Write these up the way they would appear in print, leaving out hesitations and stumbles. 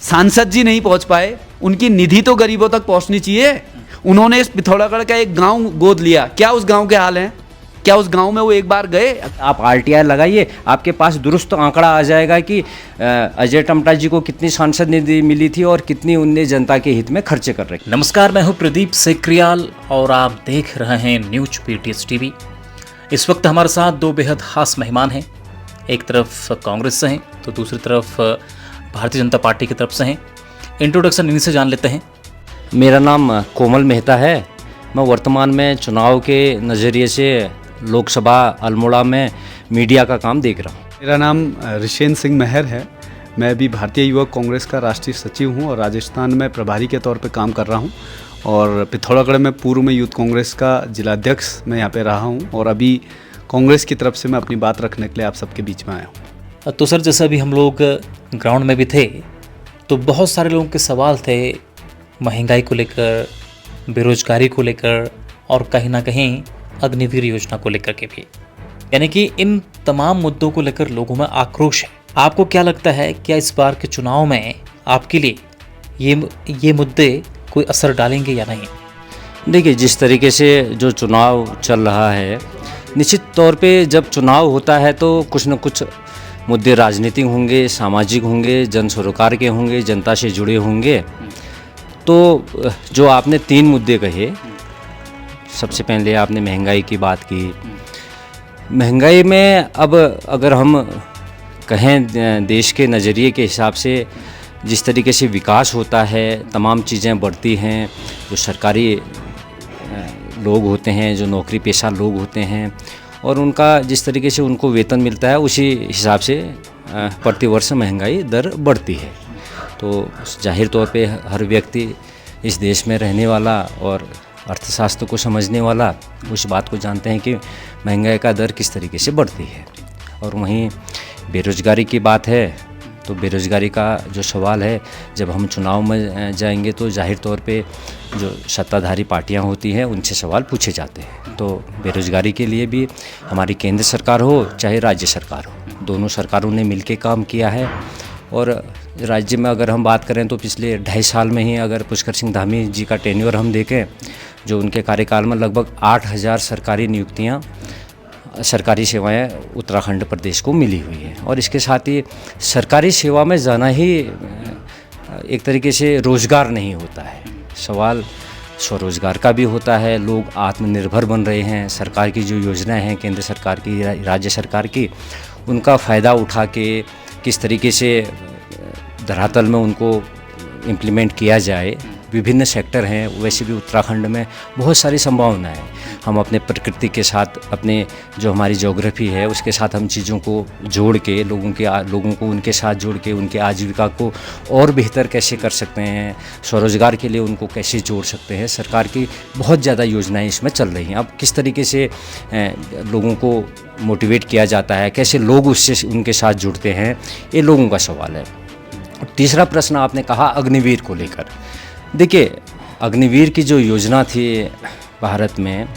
सांसद जी नहीं पहुंच पाए, उनकी निधि तो गरीबों तक पहुंचनी चाहिए। उन्होंने इस पिथौरागढ़ का एक गांव गोद लिया, क्या उस गांव के हाल हैं? क्या उस गांव में वो एक बार गए? आप RTI लगाइए, आपके पास दुरुस्त आंकड़ा आ जाएगा कि अजय टमटा जी को कितनी सांसद निधि मिली थी और कितनी उनने जनता के हित में खर्चे कर रखे। नमस्कार, मैं हूं प्रदीप सेक्रियाल और आप देख रहे हैं न्यूज PTS TV। इस वक्त हमारे साथ दो बेहद खास मेहमान हैं। एक तरफ कांग्रेस से हैं तो दूसरी तरफ भारतीय जनता पार्टी की तरफ से हैं। इंट्रोडक्शन इन्हीं से जान लेते हैं। मेरा नाम कोमल मेहता है। मैं वर्तमान में चुनाव के नज़रिए से लोकसभा अल्मोड़ा में मीडिया का काम देख रहा हूँ। मेरा नाम ऋषेन सिंह महर है। मैं भी भारतीय युवक कांग्रेस का राष्ट्रीय सचिव हूँ और राजस्थान में प्रभारी के तौर पे काम कर रहा हूँ और पिथौरागढ़ में पूर्व में यूथ कांग्रेस का जिलाध्यक्ष मैं यहाँ पे रहा हूँ और अभी कांग्रेस की तरफ से मैं अपनी बात रखने के लिए आप सबके बीच में आया हूँ। तो सर, जैसे अभी हम लोग ग्राउंड में भी थे तो बहुत सारे लोगों के सवाल थे महंगाई को लेकर, बेरोजगारी को लेकर और कहीं ना कहीं अग्निवीर योजना को लेकर के भी, यानी कि इन तमाम मुद्दों को लेकर लोगों में आक्रोश है। आपको क्या लगता है, क्या इस बार के चुनाव में आपके लिए ये मुद्दे कोई असर डालेंगे या नहीं? देखिए, जिस तरीके से जो चुनाव चल रहा है, निश्चित तौर पे जब चुनाव होता है तो कुछ न कुछ मुद्दे राजनीतिक होंगे, सामाजिक होंगे, जन सरोकार के होंगे, जनता से जुड़े होंगे। तो जो आपने 3 मुद्दे कहे, सबसे पहले आपने महंगाई की बात की। महंगाई में अब अगर हम कहें देश के नज़रिए के हिसाब से जिस तरीके से विकास होता है, तमाम चीज़ें बढ़ती हैं, जो सरकारी लोग होते हैं, जो नौकरी पेशा लोग होते हैं और उनका जिस तरीके से उनको वेतन मिलता है उसी हिसाब से प्रतिवर्ष महंगाई दर बढ़ती है। तो जाहिर तौर पे हर व्यक्ति इस देश में रहने वाला और अर्थशास्त्र को समझने वाला उस बात को जानते हैं कि महंगाई का दर किस तरीके से बढ़ती है। और वहीं बेरोजगारी की बात है तो बेरोजगारी का जो सवाल है, जब हम चुनाव में जाएंगे तो जाहिर तौर पे जो सत्ताधारी पार्टियां होती हैं उनसे सवाल पूछे जाते हैं। तो बेरोजगारी के लिए भी हमारी केंद्र सरकार हो चाहे राज्य सरकार हो, दोनों सरकारों ने मिलकर काम किया है। और राज्य में अगर हम बात करें तो पिछले 2.5 साल में ही अगर पुष्कर सिंह धामी जी का टेन्योर हम देखें, जो उनके कार्यकाल में लगभग 8,000 सरकारी नियुक्तियाँ, सरकारी सेवाएं उत्तराखंड प्रदेश को मिली हुई है। और इसके साथ ही सरकारी सेवा में जाना ही एक तरीके से रोज़गार नहीं होता है, सवाल स्वरोजगार का भी होता है। लोग आत्मनिर्भर बन रहे हैं। सरकार की जो योजनाएं हैं, केंद्र सरकार की, राज्य सरकार की, उनका फ़ायदा उठा के किस तरीके से धरातल में उनको इम्प्लीमेंट किया जाए। विभिन्न सेक्टर हैं, वैसे भी उत्तराखंड में बहुत सारी संभावनाएं हैं। हम अपने प्रकृति के साथ, अपने जो हमारी ज्योग्राफी है उसके साथ हम चीज़ों को जोड़ के लोगों को उनके साथ जोड़ के उनके आजीविका को और बेहतर कैसे कर सकते हैं, स्वरोजगार के लिए उनको कैसे जोड़ सकते हैं। सरकार की बहुत ज़्यादा योजनाएं इसमें चल रही हैं। अब किस तरीके से लोगों को मोटिवेट किया जाता है, कैसे लोग उससे उनके साथ जुड़ते हैं, ये लोगों का सवाल है। तीसरा प्रश्न आपने कहा अग्निवीर को लेकर। देखिए, अग्निवीर की जो योजना थी भारत में,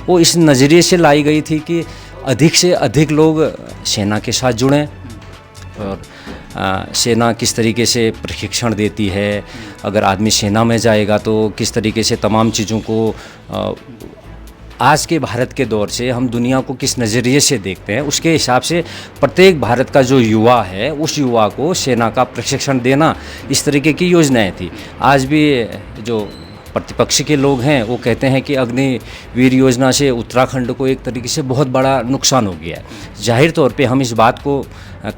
वो इस नज़रिए से लाई गई थी कि अधिक से अधिक लोग सेना के साथ जुड़ें और सेना किस तरीके से प्रशिक्षण देती है, अगर आदमी सेना में जाएगा तो किस तरीके से तमाम चीज़ों को आज के भारत के दौर से हम दुनिया को किस नज़रिए से देखते हैं, उसके हिसाब से प्रत्येक भारत का जो युवा है उस युवा को सेना का प्रशिक्षण देना, इस तरीके की योजनाएं थी। आज भी जो प्रतिपक्ष के लोग हैं वो कहते हैं कि अग्निवीर योजना से उत्तराखंड को एक तरीके से बहुत बड़ा नुकसान हो गया है। जाहिर तौर पे हम इस बात को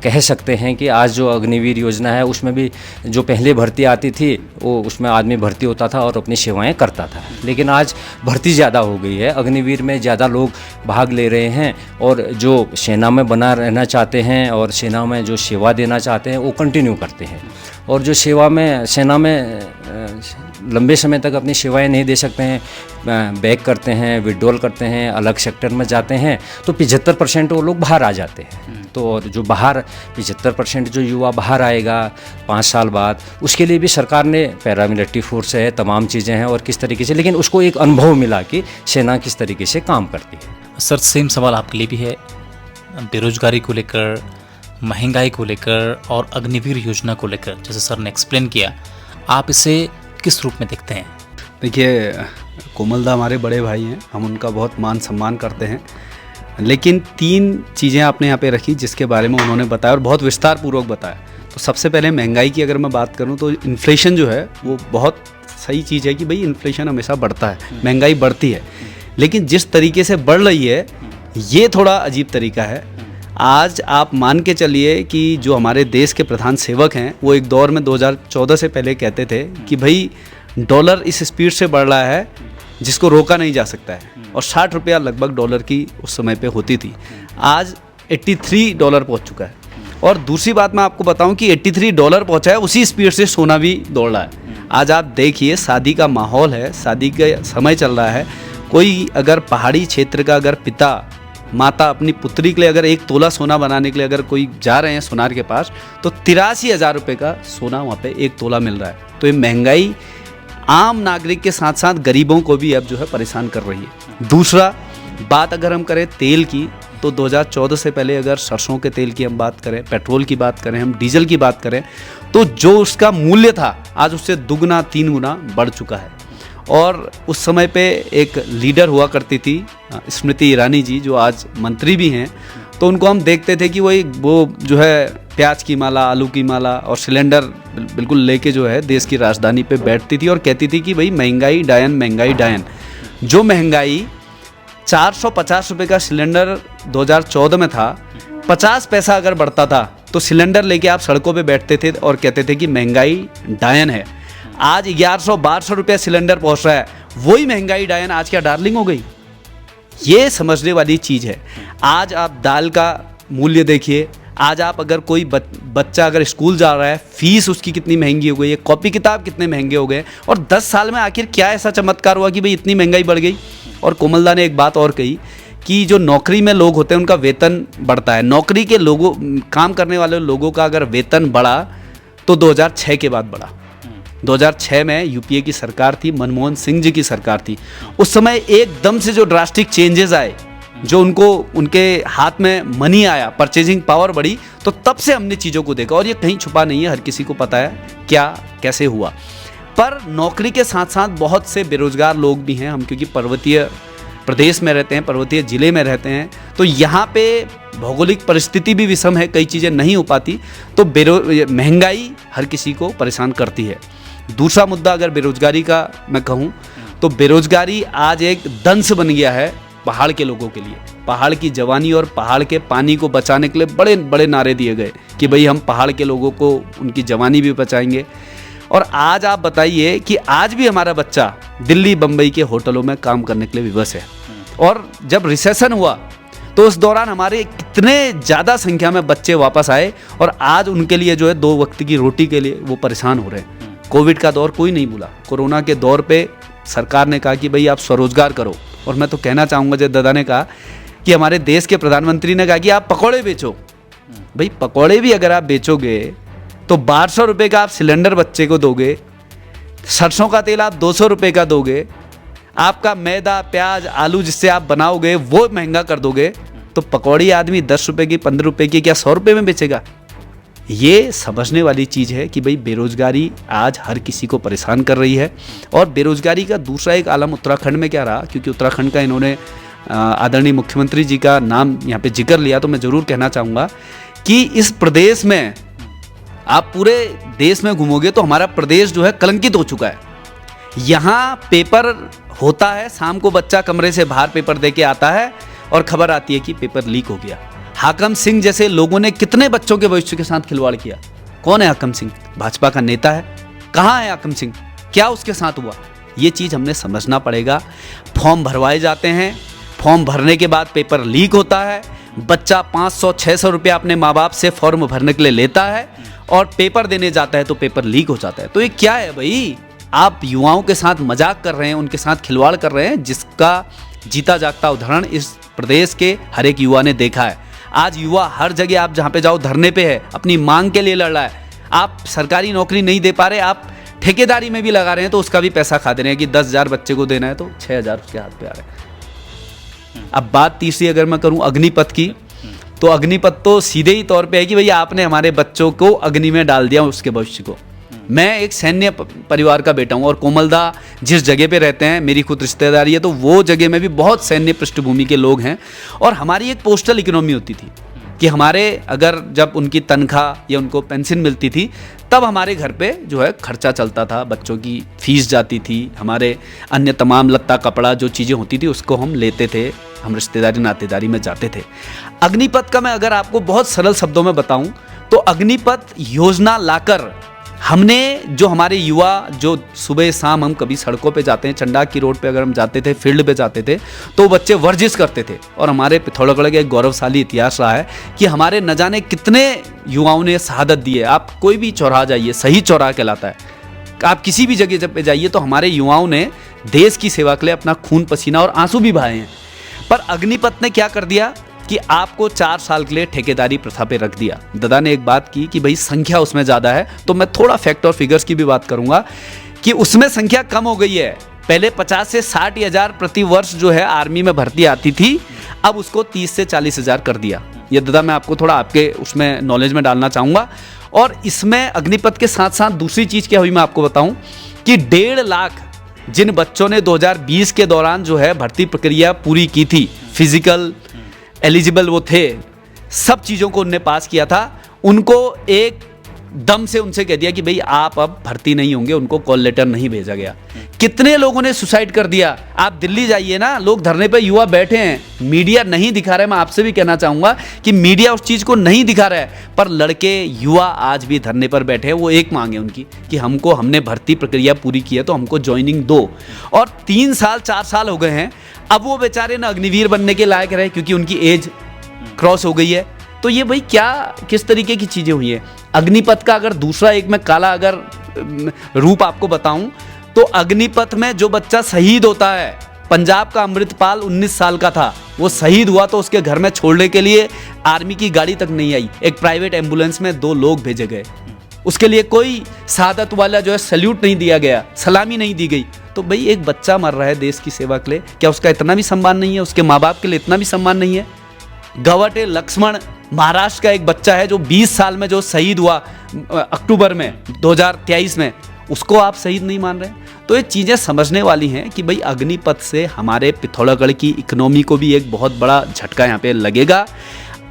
कह सकते हैं कि आज जो अग्निवीर योजना है उसमें भी जो पहले भर्ती आती थी वो उसमें आदमी भर्ती होता था और अपनी सेवाएं करता था, लेकिन आज भर्ती ज़्यादा हो गई है, अग्निवीर में ज़्यादा लोग भाग ले रहे हैं और जो सेना में बना रहना चाहते हैं और सेना में जो सेवा देना चाहते हैं वो कंटिन्यू करते हैं। और जो सेना में लंबे समय तक अपनी सेवाएं नहीं दे सकते हैं, बैक करते हैं, विड्रॉल करते हैं, अलग सेक्टर में जाते हैं, तो 75% वो लोग बाहर आ जाते हैं। तो जो बाहर 75% जो युवा बाहर आएगा 5 साल बाद, उसके लिए भी सरकार ने पैरामिलिट्री फोर्स है, तमाम चीज़ें हैं और किस तरीके से, लेकिन उसको एक अनुभव मिला कि सेना किस तरीके से काम करती है। सर, सेम सवाल आपके लिए भी है। बेरोजगारी को लेकर, महंगाई को लेकर और अग्निवीर योजना को लेकर, जैसे सर ने एक्सप्लेन किया, आप इसे किस रूप में देखते हैं? देखिए, कोमलदा हमारे बड़े भाई हैं, हम उनका बहुत मान सम्मान करते हैं, लेकिन 3 चीज़ें आपने यहाँ पे रखी जिसके बारे में उन्होंने बताया और बहुत विस्तार पूर्वक बताया। तो सबसे पहले महंगाई की अगर मैं बात करूँ तो इन्फ्लेशन जो है वो बहुत सही चीज़ है कि भाई इन्फ्लेशन हमेशा बढ़ता है, महंगाई बढ़ती है, लेकिन जिस तरीके से बढ़ रही है ये थोड़ा अजीब तरीका है। आज आप मान के चलिए कि जो हमारे देश के प्रधान सेवक हैं वो एक दौर में 2014 से पहले कहते थे कि भाई डॉलर इस स्पीड से बढ़ रहा है जिसको रोका नहीं जा सकता है, और 60 रुपया लगभग डॉलर की उस समय पे होती थी। आज $83 पहुंच चुका है। और दूसरी बात मैं आपको बताऊं कि $83 पहुंचा है, उसी स्पीड से सोना भी दौड़ रहा है। आज आप देखिए, शादी का माहौल है, शादी का समय चल रहा है, कोई अगर पहाड़ी क्षेत्र का अगर पिता माता अपनी पुत्री के लिए अगर 1 तोला सोना बनाने के लिए अगर कोई जा रहे हैं सोनार के पास, तो 83,000 रुपये का सोना वहाँ पे 1 तोला मिल रहा है। तो ये महंगाई आम नागरिक के साथ साथ गरीबों को भी अब जो है परेशान कर रही है। दूसरा बात अगर हम करें तेल की, तो 2014 से पहले अगर सरसों के तेल की हम बात करें, पेट्रोल की बात करें, हम डीजल की बात करें, तो जो उसका मूल्य था आज उससे 2-3 गुना बढ़ चुका है। और उस समय पे एक लीडर हुआ करती थी स्मृति ईरानी जी, जो आज मंत्री भी हैं, तो उनको हम देखते थे कि वो जो है प्याज की माला, आलू की माला और सिलेंडर बिल्कुल लेके जो है देश की राजधानी पे बैठती थी और कहती थी कि भाई महंगाई डायन, महंगाई डायन। जो महंगाई 450 रुपये का सिलेंडर 2014 में था, 50 पैसा अगर बढ़ता था तो सिलेंडर लेके आप सड़कों पे बैठते थे और कहते थे कि महंगाई डायन है। आज 1100-1200 रुपये सिलेंडर पहुंच रहा है, वही महंगाई डायन आज क्या डार्लिंग हो गई? ये समझने वाली चीज़ है। आज आप दाल का मूल्य देखिए, आज आप अगर कोई बच्चा अगर स्कूल जा रहा है, फीस उसकी कितनी महंगी हो गई है, कॉपी किताब कितने महंगे हो गए, और 10 साल में आखिर क्या ऐसा चमत्कार हुआ कि भाई इतनी महंगाई बढ़ गई? और कोमलदा ने एक बात और कही कि जो नौकरी में लोग होते हैं उनका वेतन बढ़ता है। नौकरी के लोगों, काम करने वाले लोगों का अगर वेतन बढ़ा तो 2006 के बाद बढ़ा। 2006 में यूपीए की सरकार थी, मनमोहन सिंह जी की सरकार थी। उस समय एकदम से जो ड्रास्टिक चेंजेस आए, जो उनके हाथ में मनी आया, परचेजिंग पावर बढ़ी, तो तब से हमने चीज़ों को देखा। और ये कहीं छुपा नहीं है, हर किसी को पता है क्या कैसे हुआ। पर नौकरी के साथ साथ बहुत से बेरोजगार लोग भी हैं। हम क्योंकि पर्वतीय प्रदेश में रहते हैं, पर्वतीय ज़िले में रहते हैं, तो यहाँ पे भौगोलिक परिस्थिति भी विषम है, कई चीज़ें नहीं हो पाती, तो महंगाई हर किसी को परेशान करती है। दूसरा मुद्दा अगर बेरोजगारी का मैं कहूँ, तो बेरोजगारी आज एक दंश बन गया है पहाड़ के लोगों के लिए। पहाड़ की जवानी और पहाड़ के पानी को बचाने के लिए बड़े बड़े नारे दिए गए कि भाई हम पहाड़ के लोगों को उनकी जवानी भी बचाएंगे। और आज आप बताइए कि आज भी हमारा बच्चा दिल्ली बम्बई के होटलों में काम करने के लिए विवश है। और जब रिसेशन हुआ तो उस दौरान हमारे कितने ज़्यादा संख्या में बच्चे वापस आए, और आज उनके लिए जो है 2 वक्त की रोटी के लिए वो परेशान हो रहे हैं। कोविड का दौर कोई नहीं भूला। कोरोना के दौर पे सरकार ने कहा कि भाई आप स्वरोजगार करो, और मैं तो कहना चाहूँगा, जब दादा ने कहा कि हमारे देश के प्रधानमंत्री ने कहा कि आप पकौड़े बेचो। भाई पकौड़े भी अगर आप बेचोगे तो 1200 रुपये का आप सिलेंडर बच्चे को दोगे, सरसों का तेल आप 200 रुपये का दोगे, आपका मैदा, प्याज, आलू जिससे आप बनाओगे वो महंगा कर दोगे, तो पकौड़ी आदमी 10 रुपये की, 15 रुपये की, क्या 100 रुपये में बेचेगा? ये समझने वाली चीज़ है कि भाई बेरोजगारी आज हर किसी को परेशान कर रही है। और बेरोजगारी का दूसरा एक आलम उत्तराखंड में क्या रहा, क्योंकि उत्तराखंड का इन्होंने आदरणीय मुख्यमंत्री जी का नाम यहाँ पे जिक्र लिया, तो मैं ज़रूर कहना चाहूँगा कि इस प्रदेश में आप पूरे देश में घूमोगे तो हमारा प्रदेश जो है कलंकित हो चुका है। यहाँ पेपर होता है, शाम को बच्चा कमरे से बाहर पेपर दे के आता है और खबर आती है कि पेपर लीक हो गया। हाकम सिंह जैसे लोगों ने कितने बच्चों के भविष्य के साथ खिलवाड़ किया। कौन है हाकम सिंह? भाजपा का नेता है। कहाँ है हाकम सिंह? क्या उसके साथ हुआ? ये चीज़ हमने समझना पड़ेगा। फॉर्म भरवाए जाते हैं, फॉर्म भरने के बाद पेपर लीक होता है, बच्चा 500-600 रुपया अपने माँ बाप से फॉर्म भरने के लिए लेता है और पेपर देने जाता है तो पेपर लीक हो जाता है। तो ये क्या है भाई? आप युवाओं के साथ मजाक कर रहे हैं, उनके साथ खिलवाड़ कर रहे हैं, जिसका जीता जागता उदाहरण इस प्रदेश के हर एक युवा ने देखा है। आज युवा हर जगह आप जहाँ पे जाओ धरने पे है, अपनी मांग के लिए लड़ रहा है। आप सरकारी नौकरी नहीं दे पा रहे, आप ठेकेदारी में भी लगा रहे हैं तो उसका भी पैसा खा दे रहे हैं कि 10,000 बच्चे को देना है तो 6,000 उसके हाथ पे आ रहे हैं। अब बात तीसरी अगर मैं करूं अग्निपथ की, तो अग्निपथ तो सीधे ही तौर पे है कि भैया आपने हमारे बच्चों को अग्नि में डाल दिया, उसके भविष्य को। मैं एक सैन्य परिवार का बेटा हूँ और कोमलदा जिस जगह पे रहते हैं, मेरी खुद रिश्तेदारी है, तो वो जगह में भी बहुत सैन्य पृष्ठभूमि के लोग हैं। और हमारी एक पोस्टल इकोनॉमी होती थी कि हमारे अगर जब उनकी तनख्वाह या उनको पेंशन मिलती थी तब हमारे घर पे जो है खर्चा चलता था, बच्चों की फीस जाती थी, हमारे अन्य तमाम लत्ता कपड़ा जो चीज़ें होती थी उसको हम लेते थे, हम रिश्तेदारी नातेदारी में जाते थे। अग्निपथ का मैं अगर आपको बहुत सरल शब्दों में बताऊं तो अग्निपथ योजना लाकर हमने जो हमारे युवा जो सुबह शाम हम कभी सड़कों पे जाते हैं, चंडा की रोड पे अगर हम जाते थे, फील्ड पे जाते थे, तो बच्चे वर्जिश करते थे। और हमारे पिथौरागढ़ का एक गौरवशाली इतिहास रहा है कि हमारे न जाने कितने युवाओं ने शहादत दी है। आप कोई भी चौराहा जाइए, सही चौराहा कहलाता है, आप किसी भी जगह पे जाइए तो हमारे युवाओं ने देश की सेवा के लिए अपना खून पसीना और आंसू भी बहाए हैं। पर अग्निपथ ने क्या कर दिया कि आपको 4 साल के लिए ठेकेदारी प्रथा पे रख दिया। दादा ने एक बात की कि भाई संख्या उसमें ज़्यादा है, तो मैं थोड़ा फैक्ट और फिगर्स की भी बात करूंगा कि उसमें संख्या कम हो गई है। पहले 50 से 60 हज़ार प्रति वर्ष जो है आर्मी में भर्ती आती थी, अब उसको 30 से 40 हज़ार कर दिया। ये दादा मैं आपको थोड़ा आपके उसमें नॉलेज में डालना चाहूँगा। और इसमें अग्निपथ के साथ साथ दूसरी चीज़ क्या हुई मैं आपको बताऊँ कि 1.5 लाख जिन बच्चों ने 2020 के दौरान जो है भर्ती प्रक्रिया पूरी की थी, फिजिकल एलिजिबल वो थे, सब चीज़ों को उनने पास किया था, उनको एक दम से उनसे कह दिया कि भाई आप अब भर्ती नहीं होंगे, उनको कॉल लेटर नहीं भेजा गया। कितने लोगों ने सुसाइड कर दिया। आप दिल्ली जाइए ना, लोग धरने पे युवा बैठे हैं, मीडिया नहीं दिखा रहा है। मैं आपसे भी कहना चाहूँगा कि मीडिया उस चीज़ को नहीं दिखा रहा है, पर लड़के युवा आज भी धरने पर बैठे हैं। वो एक मांग है उनकी कि हमने भर्ती प्रक्रिया पूरी की है तो हमको ज्वाइनिंग दो। और 3 साल 4 साल हो गए हैं, अब वो बेचारे ना अग्निवीर बनने के लायक रहे क्योंकि उनकी एज क्रॉस हो गई है। तो ये भाई क्या किस तरीके की चीज़ें हुई हैं। अग्निपथ का अगर दूसरा एक मैं काला अगर रूप आपको बताऊं तो अग्निपथ में जो बच्चा शहीद होता है, पंजाब का अमृतपाल 19 साल का था, वो शहीद हुआ तो उसके घर में छोड़ने के लिए आर्मी की गाड़ी तक नहीं आई, एक प्राइवेट एम्बुलेंस में 2 लोग भेजे गए, उसके लिए कोई शहादत वाला जो है सल्यूट नहीं दिया गया, सलामी नहीं दी गई। तो भाई एक बच्चा मर रहा है देश की सेवा के लिए, क्या उसका इतना भी सम्मान नहीं है? उसके माँ बाप के लिए इतना भी सम्मान नहीं है? गवटे लक्ष्मण महाराष्ट्र का एक बच्चा है जो 20 साल में जो शहीद हुआ अक्टूबर में 2023 में, उसको आप शहीद नहीं मान रहे? तो ये चीज़ें समझने वाली हैं कि भाई अग्निपथ से हमारे पिथौरागढ़ की इकोनॉमी को भी एक बहुत बड़ा झटका यहाँ पे लगेगा।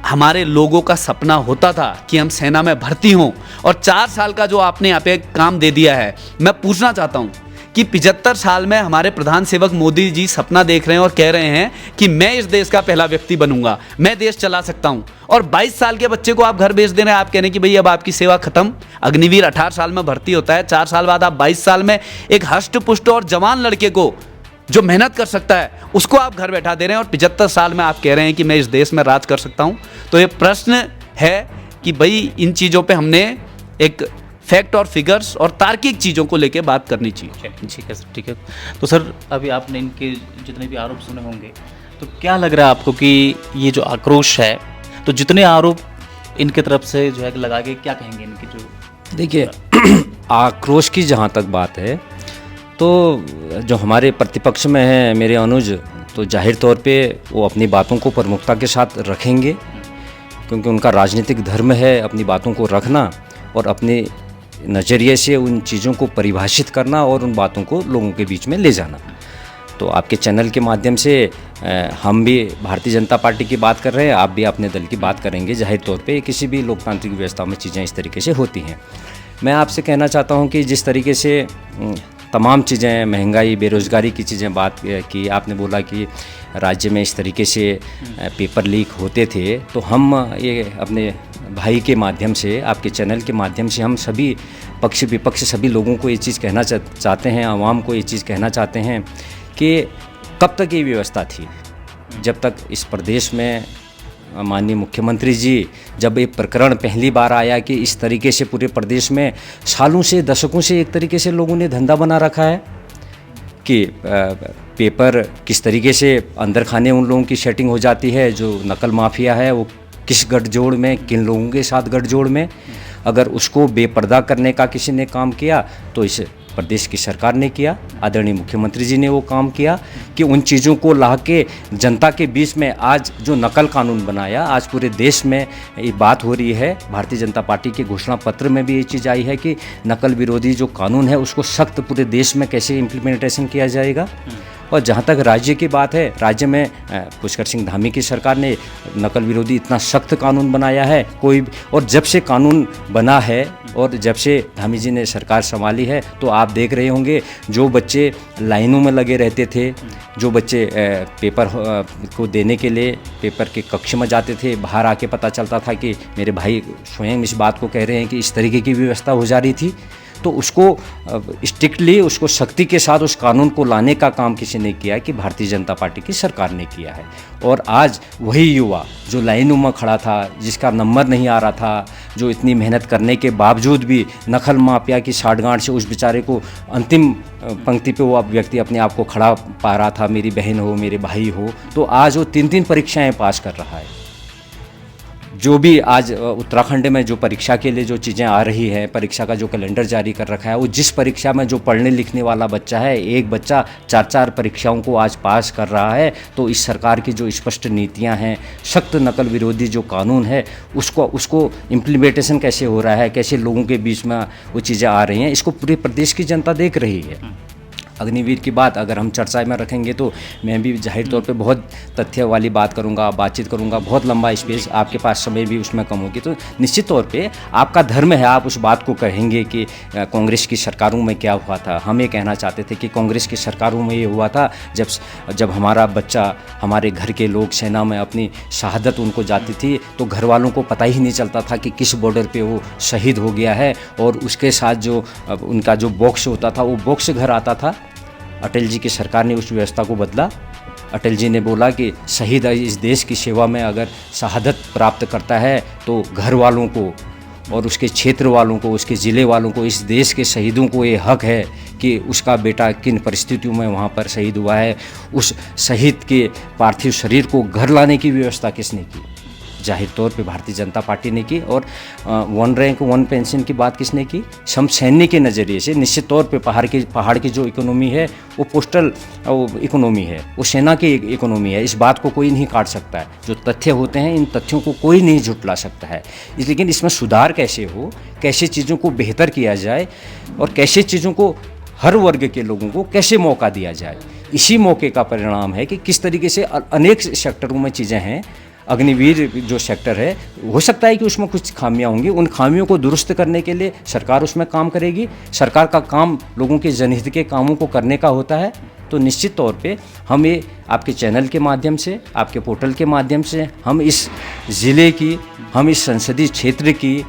हमारे लोगों का सपना होता था कि हम सेना में भर्ती हों, और 4 साल का जो आपने यहाँ पे काम दे दिया है, मैं पूछना चाहता हूँ कि 75 साल में हमारे प्रधान सेवक मोदी जी सपना देख रहे हैं और कह रहे हैं कि मैं इस देश का पहला व्यक्ति बनूंगा, मैं देश चला सकता हूं, और 22 साल के बच्चे को आप घर भेज दे रहे हैं। आप कह रहे हैं कि भाई अब आपकी सेवा खत्म। अग्निवीर 18 साल में भर्ती होता है, 4 साल बाद आप 22 साल में एक हष्ट पुष्ट और जवान लड़के को जो मेहनत कर सकता है उसको आप घर बैठा दे रहे हैं, और 75 साल में आप कह रहे हैं कि मैं इस देश में राज कर सकता हूं। तो ये प्रश्न है कि भाई इन चीज़ों पर हमने एक फैक्ट और फिगर्स और तार्किक चीज़ों को लेके बात करनी चाहिए। ठीक है सर, ठीक है। तो सर अभी आपने इनके जितने भी आरोप सुने होंगे, तो क्या लग रहा है आपको कि ये जो आक्रोश है, तो जितने आरोप इनके तरफ से जो है लगा के क्या कहेंगे इनकी जो? देखिए आक्रोश की जहाँ तक बात है, तो जो हमारे प्रतिपक्ष में है मेरे अनुज, तो जाहिर तौर पे वो अपनी बातों को प्रमुखता के साथ रखेंगे, क्योंकि उनका राजनीतिक धर्म है अपनी बातों को रखना और अपने नज़रिए से उन चीज़ों को परिभाषित करना और उन बातों को लोगों के बीच में ले जाना। तो आपके चैनल के माध्यम से हम भी भारतीय जनता पार्टी की बात कर रहे हैं, आप भी अपने दल की बात करेंगे। जाहिर तौर पे किसी भी लोकतांत्रिक व्यवस्था में चीज़ें इस तरीके से होती हैं। मैं आपसे कहना चाहता हूं कि जिस तरीके से तमाम चीज़ें, महंगाई, बेरोज़गारी की चीज़ें बात की, आपने बोला कि राज्य में इस तरीके से पेपर लीक होते थे, तो हम ये अपने भाई के माध्यम से, आपके चैनल के माध्यम से हम सभी पक्ष विपक्ष सभी लोगों को ये चीज़ कहना चाहते हैं, आवाम को ये चीज़ कहना चाहते हैं कि कब तक ये व्यवस्था थी, जब तक इस प्रदेश में माननीय मुख्यमंत्री जी, जब एक प्रकरण पहली बार आया कि इस तरीके से पूरे प्रदेश में सालों से दशकों से एक तरीके से लोगों ने धंधा बना रखा है कि पेपर किस तरीके से अंदर खाने उन लोगों की सेटिंग हो जाती है, जो नकल माफिया है वो किस गठजोड़ में, किन लोगों के साथ गठजोड़ में, अगर उसको बेपर्दा करने का किसी ने काम किया तो इस प्रदेश की सरकार ने किया, आदरणीय मुख्यमंत्री जी ने वो काम किया कि उन चीज़ों को ला के जनता के बीच में आज जो नकल कानून बनाया, आज पूरे देश में ये बात हो रही है। भारतीय जनता पार्टी के घोषणा पत्र में भी ये चीज़ आई है कि नकल विरोधी जो कानून है उसको सख्त पूरे देश में कैसे इम्प्लीमेंटेशन किया जाएगा। और जहाँ तक राज्य की बात है, राज्य में पुष्कर सिंह धामी की सरकार ने नकल विरोधी इतना सख्त कानून बनाया है और जब से कानून बना है और जब से धामी जी ने सरकार संभाली है तो आप देख रहे होंगे जो बच्चे लाइनों में लगे रहते थे, जो बच्चे पेपर को देने के लिए पेपर के कक्ष में जाते थे, बाहर आके पता चलता था कि मेरे भाई स्वयं इस बात को कह रहे हैं कि इस तरीके की व्यवस्था हो जा रही थी, तो उसको स्ट्रिक्टली उसको सख्ती के साथ उस कानून को लाने का काम किसी ने किया कि भारतीय जनता पार्टी की सरकार ने किया है। और आज वही युवा जो लाइनों में खड़ा था, जिसका नंबर नहीं आ रहा था, जो इतनी मेहनत करने के बावजूद भी नकल माफिया की साठगांठ से उस बेचारे को अंतिम पंक्ति पे वो व्यक्ति अपने आप को खड़ा पा रहा था, मेरी बहन हो, मेरे भाई हो, तो आज वो 3-3 परीक्षाएं पास कर रहा है। जो भी आज उत्तराखंड में जो परीक्षा के लिए जो चीज़ें आ रही है, परीक्षा का जो कैलेंडर जारी कर रखा है, वो जिस परीक्षा में जो पढ़ने लिखने वाला बच्चा है, एक बच्चा 4-4 परीक्षाओं को आज पास कर रहा है, तो इस सरकार की जो स्पष्ट नीतियां हैं, सख्त नकल विरोधी जो कानून है, उसको इम्प्लीमेंटेशन कैसे हो रहा है, कैसे लोगों के बीच में वो चीज़ें आ रही हैं, इसको पूरे प्रदेश की जनता देख रही है। अग्निवीर की बात अगर हम चर्चा में रखेंगे तो मैं भी जाहिर तौर पे बहुत तथ्य वाली बात करूंगा, बातचीत करूंगा, बहुत लंबा स्पेस, आपके पास समय भी उसमें कम होगी, तो निश्चित तौर पे आपका धर्म है, आप उस बात को कहेंगे कि कांग्रेस की सरकारों में क्या हुआ था। हम ये कहना चाहते थे कि कांग्रेस की सरकारों में ये हुआ था जब हमारा बच्चा, हमारे घर के लोग सेना में अपनी शहादत उनको जाती थी तो घर वालों को पता ही नहीं चलता था कि किस बॉर्डर पे वो शहीद हो गया है, और उसके साथ जो उनका जो बॉक्स होता था वो बॉक्स घर आता था। अटल जी की सरकार ने उस व्यवस्था को बदला। अटल जी ने बोला कि शहीद इस देश की सेवा में अगर शहादत प्राप्त करता है तो घर वालों को और उसके क्षेत्र वालों को, उसके ज़िले वालों को, इस देश के शहीदों को ये हक है कि उसका बेटा किन परिस्थितियों में वहाँ पर शहीद हुआ है। उस शहीद के पार्थिव शरीर को घर लाने की व्यवस्था किसने की? जाहिर तौर पे भारतीय जनता पार्टी ने की। और 1 रैंक 1 पेंशन की बात किसने की? सम सैन्य के नज़रिए से निश्चित तौर पे पहाड़ की जो इकोनॉमी है वो पोस्टल इकोनॉमी है, वो सेना की इकोनॉमी है। इस बात को कोई नहीं काट सकता है। जो तथ्य होते हैं इन तथ्यों को कोई नहीं झुटला सकता है। लेकिन इसमें सुधार कैसे हो, कैसे चीज़ों को बेहतर किया जाए और कैसे चीज़ों को हर वर्ग के लोगों को कैसे मौका दिया जाए, इसी मौके का परिणाम है कि किस तरीके से अनेक सेक्टरों में चीज़ें हैं। अग्निवीर जो सेक्टर है, हो सकता है कि उसमें कुछ खामियां होंगी, उन खामियों को दुरुस्त करने के लिए सरकार उसमें काम करेगी। सरकार का काम लोगों के जनहित के कामों को करने का होता है। तो निश्चित तौर पे हम ये आपके चैनल के माध्यम से, आपके पोर्टल के माध्यम से, हम इस ज़िले की, हम इस संसदीय क्षेत्र की,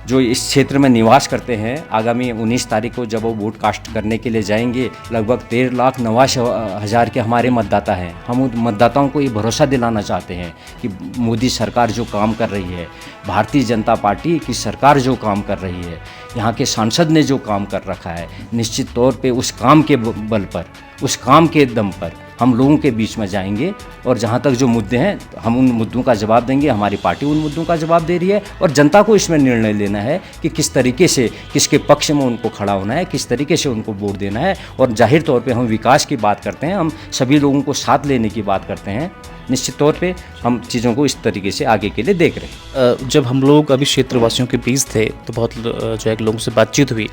जो इस क्षेत्र में निवास करते हैं, आगामी 19 तारीख को जब वो वोट कास्ट करने के लिए जाएंगे, लगभग 13,89,000 के हमारे मतदाता हैं। हम उन मतदाताओं को ये भरोसा दिलाना चाहते हैं कि मोदी सरकार जो काम कर रही है, भारतीय जनता पार्टी की सरकार जो काम कर रही है, यहाँ के सांसद ने जो काम कर रखा है, निश्चित तौर पे उस काम के बल पर, उस काम के दम पर हम लोगों के बीच में जाएंगे और जहाँ तक जो मुद्दे हैं हम उन मुद्दों का जवाब देंगे। हमारी पार्टी उन मुद्दों का जवाब दे रही है और जनता को इसमें निर्णय लेना है कि किस तरीके से, किसके पक्ष में उनको खड़ा होना है, किस तरीके से उनको वोट देना है। और जाहिर तौर पे हम विकास की बात करते हैं, हम सभी लोगों को साथ लेने की बात करते हैं। निश्चित तौर पे हम चीज़ों को इस तरीके से आगे के लिए देख रहे हैं। जब हम लोग अभी क्षेत्रवासियों के बीच थे तो बहुत जो है लोगों से बातचीत हुई,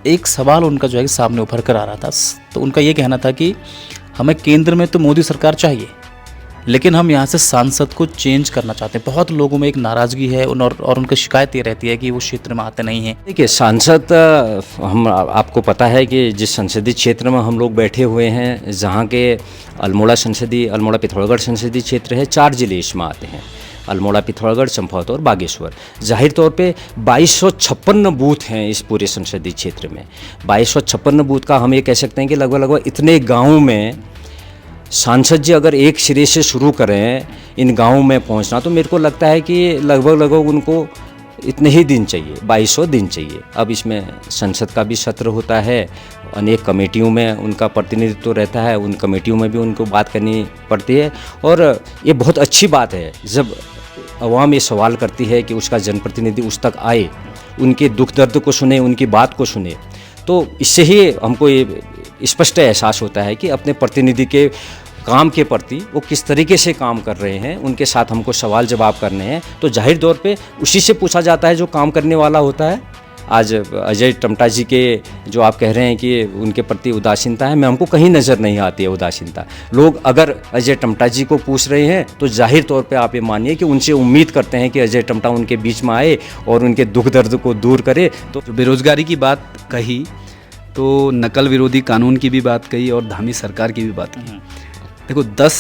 एक सवाल उनका जो है सामने उभर कर आ रहा था। तो उनका ये कहना था कि हमें केंद्र में तो मोदी सरकार चाहिए, लेकिन हम यहाँ से सांसद को चेंज करना चाहते हैं। बहुत लोगों में एक नाराज़गी है और उनकी शिकायत ये रहती है कि वो क्षेत्र में आते नहीं हैं। देखिए, सांसद हम आपको पता है कि जिस संसदीय क्षेत्र में हम लोग बैठे हुए हैं, जहाँ के अल्मोड़ा पिथौरागढ़ संसदीय क्षेत्र है, 4 जिले इसमें आते हैं, अल्मोड़ा, पिथौरागढ़, चंपावत और बागेश्वर। जाहिर तौर पे 2256 बूथ हैं इस पूरे संसदीय क्षेत्र में। 2256 बूथ का हम ये कह सकते हैं कि लगभग इतने गाँवों में सांसद जी अगर एक सिरे से शुरू करें इन गाँवों में पहुँचना, तो मेरे को लगता है कि लगभग उनको इतने ही दिन चाहिए, 2200 दिन चाहिए। अब इसमें संसद का भी सत्र होता है, अनेक कमेटियों में उनका प्रतिनिधित्व रहता है, उन कमेटियों में भी उनको बात करनी पड़ती है। और ये बहुत अच्छी बात है जब अवाम ये सवाल करती है कि उसका जनप्रतिनिधि उस तक आए, उनके दुख दर्द को सुने, उनकी बात को सुने। तो इससे ही हमको ये स्पष्ट एहसास होता है कि अपने प्रतिनिधि के काम के प्रति वो किस तरीके से काम कर रहे हैं, उनके साथ हमको सवाल जवाब करने हैं। तो जाहिर तौर पे उसी से पूछा जाता है जो काम करने वाला होता है। आज अजय टम्टा जी के जो आप कह रहे हैं कि उनके प्रति उदासीनता है, मैं हमको कहीं नज़र नहीं आती है उदासीनता। लोग अगर अजय टम्टा जी को पूछ रहे हैं तो जाहिर तौर पे आप ये मानिए कि उनसे उम्मीद करते हैं कि अजय टम्टा उनके बीच में आए और उनके दुख दर्द को दूर करे। तो जो बेरोजगारी की बात कही, तो नकल विरोधी कानून की भी बात कही और धामी सरकार की भी बात की। देखो 5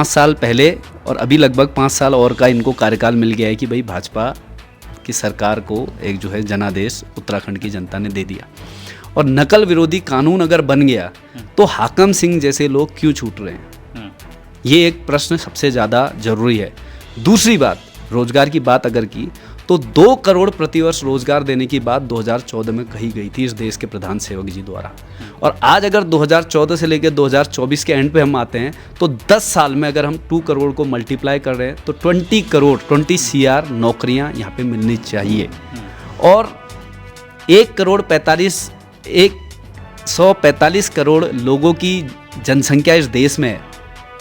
साल पहले और अभी लगभग 5 साल और का इनको कार्यकाल मिल गया है कि भाई भाजपा की सरकार को एक जो है जनादेश उत्तराखंड की जनता ने दे दिया, और नकल विरोधी कानून अगर बन गया तो हाकम सिंह जैसे लोग क्यों छूट रहे हैं, ये एक प्रश्न सबसे ज़्यादा जरूरी है। दूसरी बात, रोजगार की बात अगर की तो 2 करोड़ प्रतिवर्ष रोजगार देने की बात 2014 में कही गई थी इस देश के प्रधान सेवक जी द्वारा, और आज अगर 2014 से लेकर 2024 के एंड पे हम आते हैं तो 10 साल में अगर हम 2 करोड़ को मल्टीप्लाई कर रहे हैं तो 20 CR नौकरियां यहाँ पे मिलनी चाहिए। और 145 करोड़ लोगों की जनसंख्या इस देश में है,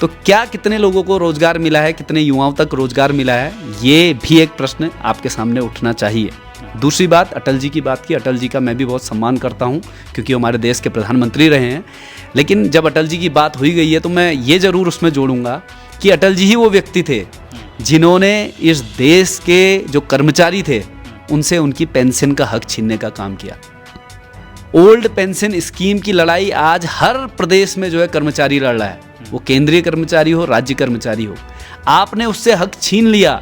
तो क्या कितने लोगों को रोजगार मिला है, कितने युवाओं तक रोजगार मिला है, ये भी एक प्रश्न आपके सामने उठना चाहिए। दूसरी बात, अटल जी की बात की। अटल जी का मैं भी बहुत सम्मान करता हूँ क्योंकि हमारे देश के प्रधानमंत्री रहे हैं, लेकिन जब अटल जी की बात हुई गई है तो मैं ये ज़रूर उसमें जोड़ूंगा कि अटल जी ही वो व्यक्ति थे जिन्होंने इस देश के जो कर्मचारी थे उनसे उनकी पेंशन का हक छीनने का काम किया। ओल्ड पेंशन स्कीम की लड़ाई आज हर प्रदेश में जो है कर्मचारी लड़ रहा है, वो केंद्रीय कर्मचारी हो, राज्य कर्मचारी हो। आपने उससे हक छीन लिया।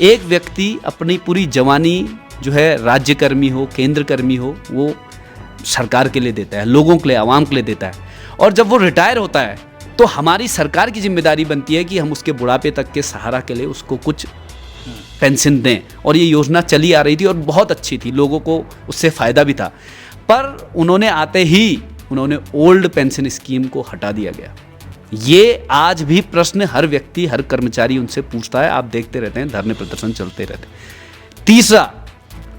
एक व्यक्ति अपनी पूरी जवानी जो है राज्य कर्मी हो, केंद्र कर्मी हो, वो सरकार के लिए देता है, लोगों के लिए, आवाम के लिए देता है, और जब वो रिटायर होता है तो हमारी सरकार की जिम्मेदारी बनती है कि हम उसके बुढ़ापे तक के सहारा के लिए उसको कुछ पेंशन दें। और ये योजना चली आ रही थी और बहुत अच्छी थी, लोगों को उससे फ़ायदा भी था, पर उन्होंने आते ही ओल्ड पेंशन स्कीम को हटा दिया गया। ये आज भी प्रश्न हर व्यक्ति, हर कर्मचारी उनसे पूछता है। आप देखते रहते हैं, धरने प्रदर्शन चलते रहते हैं। तीसरा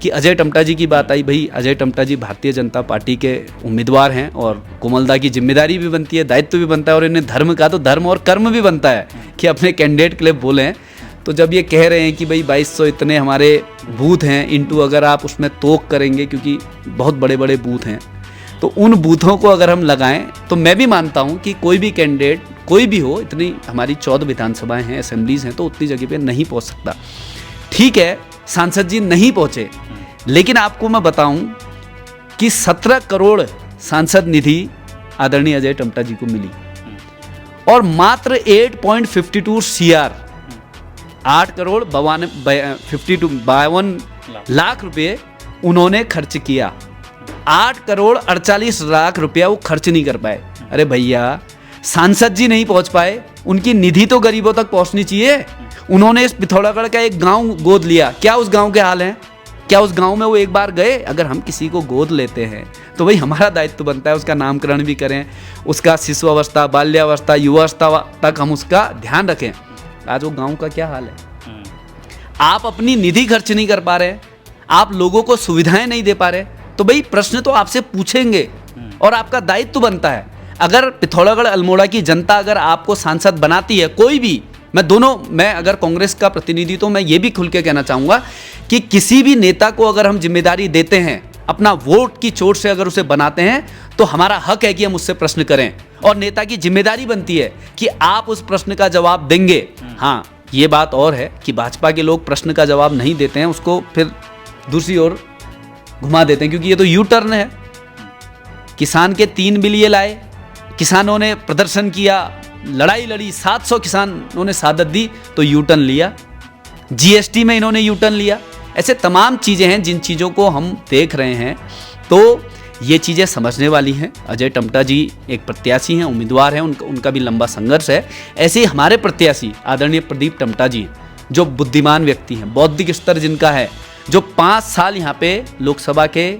कि अजय टम्टा जी की बात आई, भाई अजय टम्टा जी भारतीय जनता पार्टी के उम्मीदवार हैं और कोमलदा की जिम्मेदारी भी बनती है, दायित्व भी बनता है, और इन्हें धर्म का तो धर्म और कर्म भी बनता है कि अपने कैंडिडेट के लिए बोलें। तो जब ये कह रहे हैं कि भाई 2200 इतने हमारे बूथ हैं, इंटू अगर आप उसमें तोक करेंगे क्योंकि बहुत बड़े बड़े बूथ हैं, तो उन बूथों को अगर हम लगाएं तो मैं भी मानता हूं कि कोई भी कैंडिडेट कोई भी हो, इतनी हमारी 14 विधानसभाएं हैं, असेंबलीज हैं, तो उतनी जगह पे नहीं पहुंच सकता। ठीक है, सांसद जी नहीं पहुंचे, लेकिन आपको मैं बताऊं कि 17 करोड़ सांसद निधि आदरणीय अजय टम्टा जी को मिली, और मात्र 8.52 CR 8 करोड़ 52 लाख रुपए उन्होंने खर्च किया। 8 करोड़ 48 लाख रुपया वो खर्च नहीं कर पाए। अरे भैया, सांसद जी नहीं पहुंच पाए, उनकी निधि तो गरीबों तक पहुंचनी चाहिए। उन्होंने इस पिथौरागढ़ का एक गांव गोद लिया, क्या उस गांव के हाल हैं? क्या उस गांव में वो एक बार गए? अगर हम किसी को गोद लेते हैं तो भाई हमारा दायित्व बनता है उसका नामकरण भी करें, उसका शिशु अवस्था, बाल्यावस्था, युवावस्था तक हम उसका ध्यान रखें। आज वो गांव का क्या हाल है? आप अपनी निधि खर्च नहीं कर पा रहे, आप लोगों को सुविधाएं नहीं दे पा रहे, तो भाई प्रश्न तो आपसे पूछेंगे और आपका दायित्व बनता है। अगर पिथौरागढ़ अल्मोड़ा की जनता अगर आपको सांसद बनाती है, कोई भी, मैं अगर कांग्रेस का प्रतिनिधि, तो मैं ये भी खुल के कहना चाहूँगा कि किसी भी नेता को अगर हम जिम्मेदारी देते हैं, अपना वोट की चोट से अगर उसे बनाते हैं, तो हमारा हक है कि हम उससे प्रश्न करें, और नेता की जिम्मेदारी बनती है कि आप उस प्रश्न का जवाब देंगे। हाँ, ये बात और है कि भाजपा के लोग प्रश्न का जवाब नहीं देते हैं, उसको फिर दूसरी ओर घुमा देते हैं, क्योंकि ये तो यू टर्न है। किसान के 3 बिल ये लाए, किसानों ने प्रदर्शन किया, लड़ाई लड़ी, 700 किसानों ने शहादत दी, तो यू टर्न लिया। GST में इन्होंने यू टर्न लिया। ऐसे तमाम चीज़ें हैं जिन चीज़ों को हम देख रहे हैं, तो ये चीज़ें समझने वाली हैं। अजय टम्टा जी एक प्रत्याशी हैं, उम्मीदवार हैं, उनका भी लंबा संघर्ष है। ऐसे ही हमारे प्रत्याशी आदरणीय प्रदीप टम्टा जी, जो बुद्धिमान व्यक्ति हैं, बौद्धिक स्तर जिनका है, जो 5 साल यहाँ पे लोकसभा के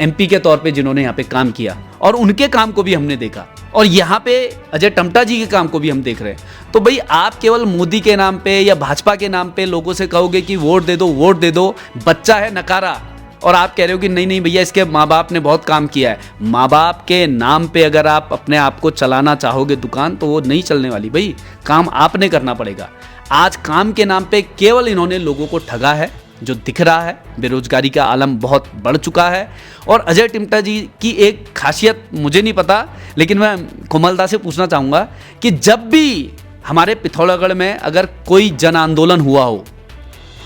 MP के तौर पे जिन्होंने यहाँ पे काम किया, और उनके काम को भी हमने देखा, और यहाँ पे अजय टम्टा जी के काम को भी हम देख रहे हैं। तो भाई आप केवल मोदी के नाम पे या भाजपा के नाम पे लोगों से कहोगे कि वोट दे दो, वोट दे दो, बच्चा है नकारा, और आप कह रहे हो कि नहीं नहीं भैया इसके माँ बाप ने बहुत काम किया है। माँ बाप के नाम पे अगर आप अपने आप को चलाना चाहोगे दुकान, तो वो नहीं चलने वाली भाई, काम आपने करना पड़ेगा। आज काम के नाम पे केवल इन्होंने लोगों को ठगा है, जो दिख रहा है। बेरोजगारी का आलम बहुत बढ़ चुका है। और अजय टिमटा जी की एक खासियत मुझे नहीं पता, लेकिन मैं कोमलदा से पूछना चाहूँगा कि जब भी हमारे पिथौरागढ़ में अगर कोई जन आंदोलन हुआ हो,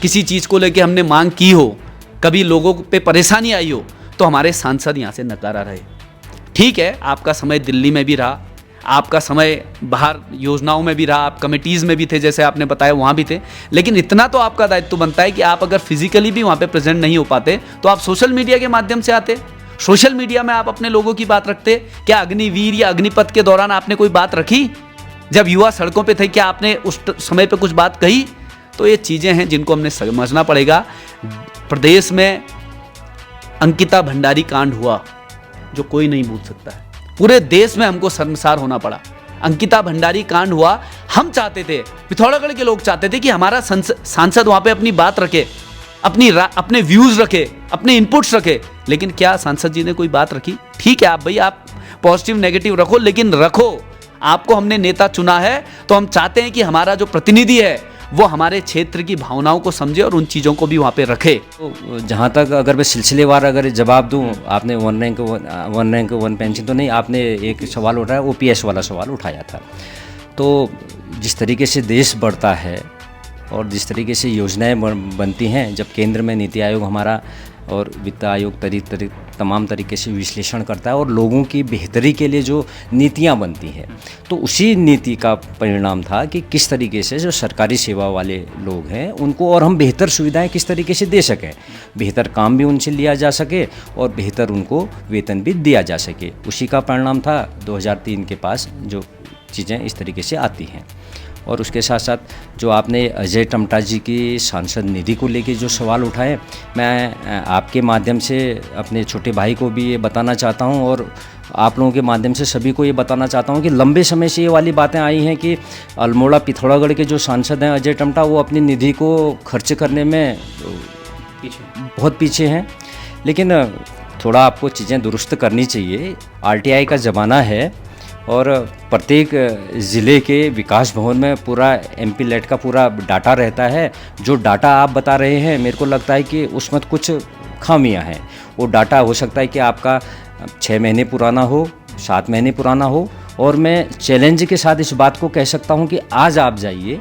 किसी चीज़ को लेके हमने मांग की हो, कभी लोगों पे परेशानी आई हो, तो हमारे सांसद यहाँ से नकारा रहे। ठीक है, आपका समय दिल्ली में भी रहा, आपका समय बाहर योजनाओं में भी रहा, आप कमेटीज़ में भी थे, जैसे आपने बताया वहाँ भी थे, लेकिन इतना तो आपका दायित्व बनता है कि आप अगर फिजिकली भी वहाँ पे प्रेजेंट नहीं हो पाते तो आप सोशल मीडिया के माध्यम से आते, सोशल मीडिया में आप अपने लोगों की बात रखते। क्या अग्निवीर या अग्निपथ के दौरान आपने कोई बात रखी? जब युवा सड़कों पे थे, क्या आपने उस समय पे कुछ बात कही? तो ये चीज़ें हैं जिनको हमने समझना पड़ेगा। प्रदेश में अंकिता भंडारी कांड हुआ जो कोई नहीं भूल सकता है, पूरे देश में हमको शर्मसार होना पड़ा। अंकिता भंडारी कांड हुआ, हम चाहते थे, पिथौरागढ़ के लोग चाहते थे कि हमारा सांसद वहाँ पे अपनी बात रखे, अपने व्यूज़ रखे, अपने इनपुट्स रखे, लेकिन क्या सांसद जी ने कोई बात रखी? ठीक है, आप भाई आप पॉजिटिव नेगेटिव रखो, लेकिन रखो। आपको हमने नेता चुना है तो हम चाहते हैं कि हमारा जो प्रतिनिधि है वो हमारे क्षेत्र की भावनाओं को समझे और उन चीज़ों को भी वहाँ पे रखे। तो जहाँ तक अगर मैं सिलसिलेवार अगर जवाब दूँ, आपने वन रैंक वन पेंशन तो नहीं, आपने एक सवाल उठाया, OPS वाला सवाल उठाया था। तो जिस तरीके से देश बढ़ता है और जिस तरीके से योजनाएं बनती हैं, जब केंद्र में नीति आयोग हमारा और वित्त आयोग तमाम तरीके से विश्लेषण करता है और लोगों की बेहतरी के लिए जो नीतियां बनती हैं, तो उसी नीति का परिणाम था कि किस तरीके से जो सरकारी सेवा वाले लोग हैं उनको और हम बेहतर सुविधाएं किस तरीके से दे सकें, बेहतर काम भी उनसे लिया जा सके और बेहतर उनको वेतन भी दिया जा सके। उसी का परिणाम था 2003 के पास जो चीज़ें इस तरीके से आती हैं। और उसके साथ साथ जो आपने अजय टमटा जी की सांसद निधि को लेके जो सवाल उठाए, मैं आपके माध्यम से अपने छोटे भाई को भी ये बताना चाहता हूँ और आप लोगों के माध्यम से सभी को ये बताना चाहता हूँ कि लंबे समय से ये वाली बातें आई हैं कि अल्मोड़ा पिथौरागढ़ के जो सांसद हैं अजय टमटा, वो अपनी निधि को खर्च करने में बहुत पीछे हैं। लेकिन थोड़ा आपको चीज़ें दुरुस्त करनी चाहिए। RTI का ज़माना है और प्रत्येक ज़िले के विकास भवन में पूरा MP लेट का पूरा डाटा रहता है। जो डाटा आप बता रहे हैं, मेरे को लगता है कि उसमें कुछ खामियां हैं। वो डाटा हो सकता है कि आपका 6 महीने पुराना हो, 7 महीने पुराना हो। और मैं चैलेंज के साथ इस बात को कह सकता हूं कि आज आप जाइए,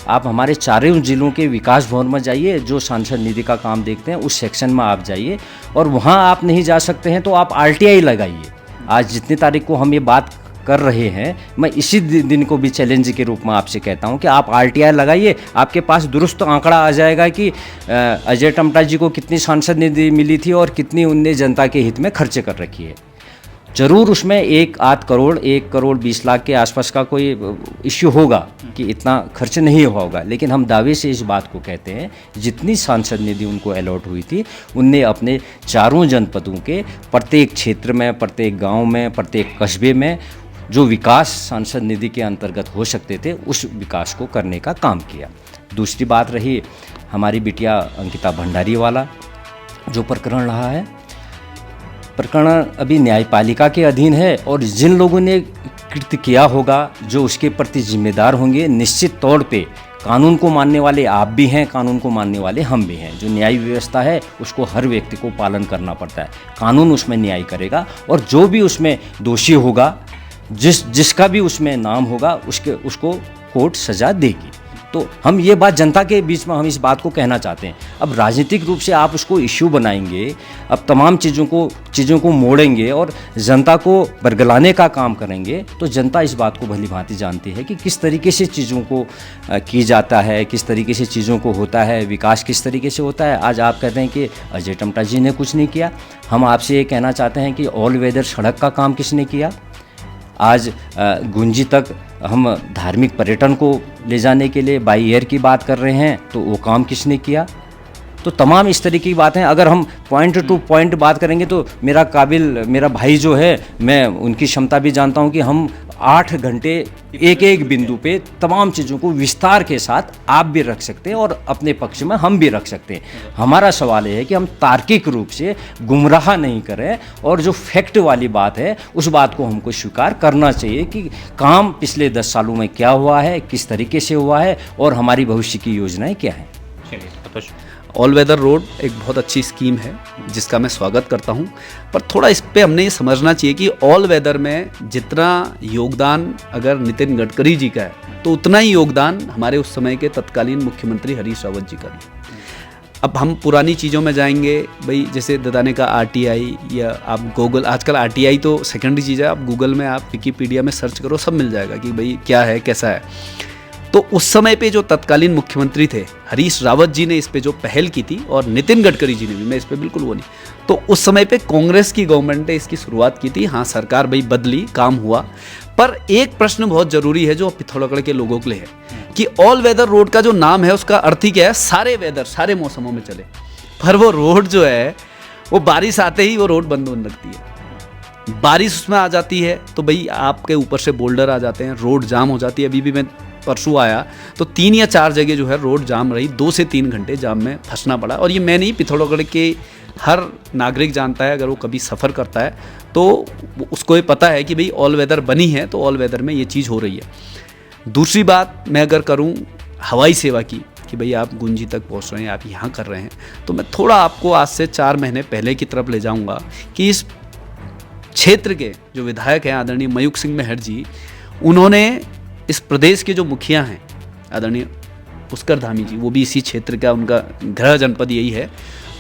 आप हमारे चारों ज़िलों के विकास भवन में जाइए, जो सांसद निधि का काम देखते हैं उस सेक्शन में आप जाइए, और वहाँ आप नहीं जा सकते हैं तो आप RTI लगाइए। आज जितनी तारीख को हम ये बात कर रहे हैं, मैं इसी दिन को भी चैलेंज के रूप में आपसे कहता हूं कि आप RTI लगाइए, आपके पास दुरुस्त आंकड़ा आ जाएगा कि अजय टमटा जी को कितनी सांसद निधि मिली थी और कितनी उनने जनता के हित में खर्च कर रखी है। ज़रूर उसमें 1 करोड़ 20 लाख के आसपास का कोई इश्यू होगा कि इतना खर्च नहीं हुआ होगा, लेकिन हम दावे से इस बात को कहते हैं जितनी सांसद निधि उनको अलॉट हुई थी, उनने अपने चारों जनपदों के प्रत्येक क्षेत्र में, प्रत्येक गांव में, प्रत्येक कस्बे में जो विकास सांसद निधि के अंतर्गत हो सकते थे उस विकास को करने का काम किया। दूसरी बात रही हमारी बिटिया अंकिता भंडारी वाला जो प्रकरण रहा है, प्रकरण अभी न्यायपालिका के अधीन है और जिन लोगों ने कृत्य किया होगा, जो उसके प्रति जिम्मेदार होंगे, निश्चित तौर पे कानून को मानने वाले आप भी हैं, कानून को मानने वाले हम भी हैं। जो न्याय व्यवस्था है उसको हर व्यक्ति को पालन करना पड़ता है, कानून उसमें न्याय करेगा और जो भी उसमें दोषी होगा, जिसका भी उसमें नाम होगा, उसको कोर्ट सजा देगी। तो हम ये बात जनता के बीच में हम इस बात को कहना चाहते हैं। अब राजनीतिक रूप से आप उसको इश्यू बनाएंगे, अब तमाम चीज़ों को मोड़ेंगे और जनता को बरगलाने का काम करेंगे, तो जनता इस बात को भली भांति जानती है कि किस तरीके से चीज़ों को की जाता है, किस तरीके से चीज़ों को होता है, विकास किस तरीके से होता है। आज आप कहते हैं कि अजय टमटा जी ने कुछ नहीं किया, हम आपसे ये कहना चाहते हैं कि ऑल वेदर सड़क का काम किसने किया। आज गुंजी तक हम धार्मिक पर्यटन को ले जाने के लिए बाई एयर की बात कर रहे हैं, तो वो काम किसने किया। तो तमाम इस तरीके की बातें अगर हम पॉइंट टू पॉइंट बात करेंगे तो मेरा भाई जो है, मैं उनकी क्षमता भी जानता हूं कि हम 8 घंटे एक एक बिंदु पे तमाम चीज़ों को विस्तार के साथ आप भी रख सकते हैं और अपने पक्ष में हम भी रख सकते हैं। हमारा सवाल ये है कि हम तार्किक रूप से गुमराह नहीं करें और जो फैक्ट वाली बात है उस बात को हमको स्वीकार करना चाहिए कि काम पिछले 10 सालों में क्या हुआ है, किस तरीके से हुआ है और हमारी भविष्य की योजनाएं क्या हैं। ऑल वेदर रोड एक बहुत अच्छी स्कीम है जिसका मैं स्वागत करता हूं, पर थोड़ा इस पे हमने ये समझना चाहिए कि ऑल वेदर में जितना योगदान अगर नितिन गडकरी जी का है तो उतना ही योगदान हमारे उस समय के तत्कालीन मुख्यमंत्री हरीश रावत जी का भी। अब हम पुरानी चीज़ों में जाएंगे भाई, जैसे ददाने का RTI या आप गूगल, आजकल RTI तो सेकेंडरी चीज़ है, आप गूगल में आप विकीपीडिया में सर्च करो सब मिल जाएगा कि भाई क्या है कैसा है। तो उस समय पे जो तत्कालीन मुख्यमंत्री थे हरीश रावत जी ने इस पे जो पहल की थी और नितिन गडकरी जी ने भी, मैं इस पे बिल्कुल वो नहीं, तो उस समय पे कांग्रेस की गवर्नमेंट ने इसकी शुरुआत की थी। हाँ, सरकार भाई बदली, काम हुआ, पर एक प्रश्न बहुत जरूरी है जो पिथौरागढ़ के लोगों के लिए है कि ऑल वेदर रोड का जो नाम है उसका अर्थ ही क्या है, सारे वेदर सारे मौसमों में चले। पर वो रोड जो है वो बारिश आते ही वो रोड बंद होने लगती है, बारिश उसमें आ जाती है तो भाई आपके ऊपर से बोल्डर आ जाते हैं, रोड जाम हो जाती है। अभी भी मैं परसों आया तो 3 या 4 जगह जो है रोड जाम रही, 2 से 3 घंटे जाम में फंसना पड़ा। और ये मैं नहीं, पिथौरागढ़ के हर नागरिक जानता है, अगर वो कभी सफ़र करता है तो उसको ये पता है कि भाई ऑल वेदर बनी है तो ऑल वेदर में ये चीज़ हो रही है। दूसरी बात मैं अगर करूँ हवाई सेवा की कि भाई आप गुंजी तक पहुँच रहे हैं, आप यहाँ कर रहे हैं, तो मैं थोड़ा आपको आज से 4 महीने पहले की तरफ ले जाऊँगा कि इस क्षेत्र के जो विधायक हैं आदरणीय मयूख सिंह महर जी, उन्होंने इस प्रदेश के जो मुखिया हैं आदरणीय पुष्कर धामी जी, वो भी इसी क्षेत्र का, उनका गृह जनपद यही है,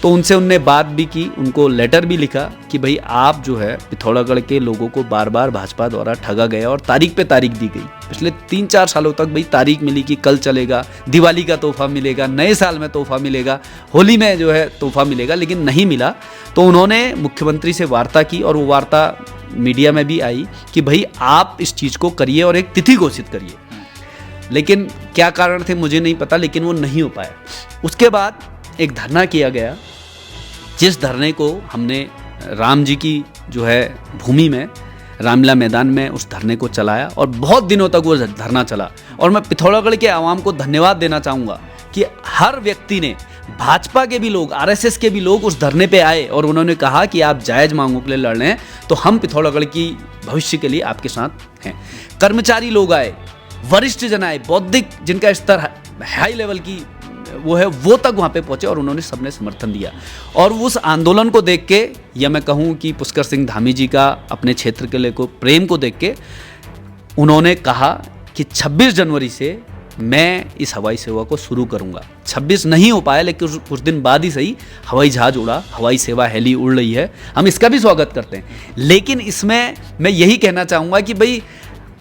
तो उनसे उनने बात भी की, उनको लेटर भी लिखा कि भाई आप जो है पिथौरागढ़ के लोगों को बार बार भाजपा द्वारा ठगा गया और तारीख पे तारीख दी गई। पिछले 3-4 सालों तक भाई तारीख मिली कि कल चलेगा, दिवाली का तोहफा मिलेगा, नए साल में तोहफा मिलेगा, होली में जो है तोहफा मिलेगा, लेकिन नहीं मिला। तो उन्होंने मुख्यमंत्री से वार्ता की और वो वार्ता मीडिया में भी आई कि भाई आप इस चीज़ को करिए और एक तिथि घोषित करिए। लेकिन क्या कारण थे मुझे नहीं पता, लेकिन वो नहीं हो पाया। उसके बाद एक धरना किया गया, जिस धरने को हमने राम जी की जो है भूमि में, रामलीला मैदान में उस धरने को चलाया और बहुत दिनों तक वो धरना चला। और मैं पिथौरागढ़ के आवाम को धन्यवाद देना चाहूँगा कि हर व्यक्ति ने, भाजपा के भी लोग, RSS के भी लोग उस धरने पे आए और उन्होंने कहा कि आप जायज़ मांगों के लिए लड़ रहे हैं तो हम पिथौरागढ़ की भविष्य के लिए आपके साथ हैं। कर्मचारी लोग आए, वरिष्ठ जन आए, बौद्धिक जिनका स्तर हाई लेवल की वो है, वो तक वहाँ पे पहुँचे और उन्होंने सबने समर्थन दिया। और उस आंदोलन को देख के, या मैं कहूँ कि पुष्कर सिंह धामी जी का अपने क्षेत्र के लिए को प्रेम को देख के, उन्होंने कहा कि 26 जनवरी से मैं इस हवाई सेवा को शुरू करूंगा। 26 नहीं हो पाया, लेकिन कुछ दिन बाद ही सही हवाई जहाज उड़ा, हवाई सेवा हेली उड़ रही है, हम इसका भी स्वागत करते हैं। लेकिन इसमें मैं यही कहना चाहूँगा कि भाई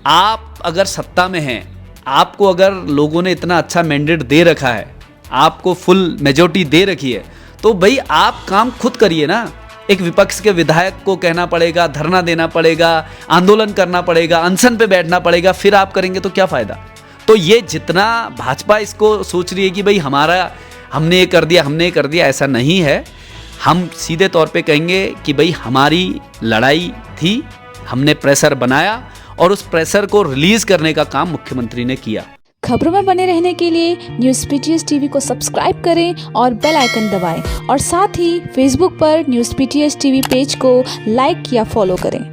आप अगर सत्ता में हैं, आपको अगर लोगों ने इतना अच्छा मैंडेट दे रखा है, आपको फुल मेजॉरिटी दे रखी है, तो भाई आप काम खुद करिए ना। एक विपक्ष के विधायक को कहना पड़ेगा, धरना देना पड़ेगा, आंदोलन करना पड़ेगा, अनशन पे बैठना पड़ेगा, फिर आप करेंगे तो क्या फ़ायदा। तो ये जितना भाजपा इसको सोच रही है कि भाई हमने ये कर दिया, हमने ये कर दिया, ऐसा नहीं है। हम सीधे तौर पे कहेंगे कि भाई हमारी लड़ाई थी, हमने प्रेशर बनाया और उस प्रेशर को रिलीज करने का काम मुख्यमंत्री ने किया। खबरों में बने रहने के लिए न्यूज़ PTS TV को सब्सक्राइब करें और बेल आइकन दबाएं और साथ ही फेसबुक पर न्यूज़ PTS TV पेज को लाइक या फॉलो करें।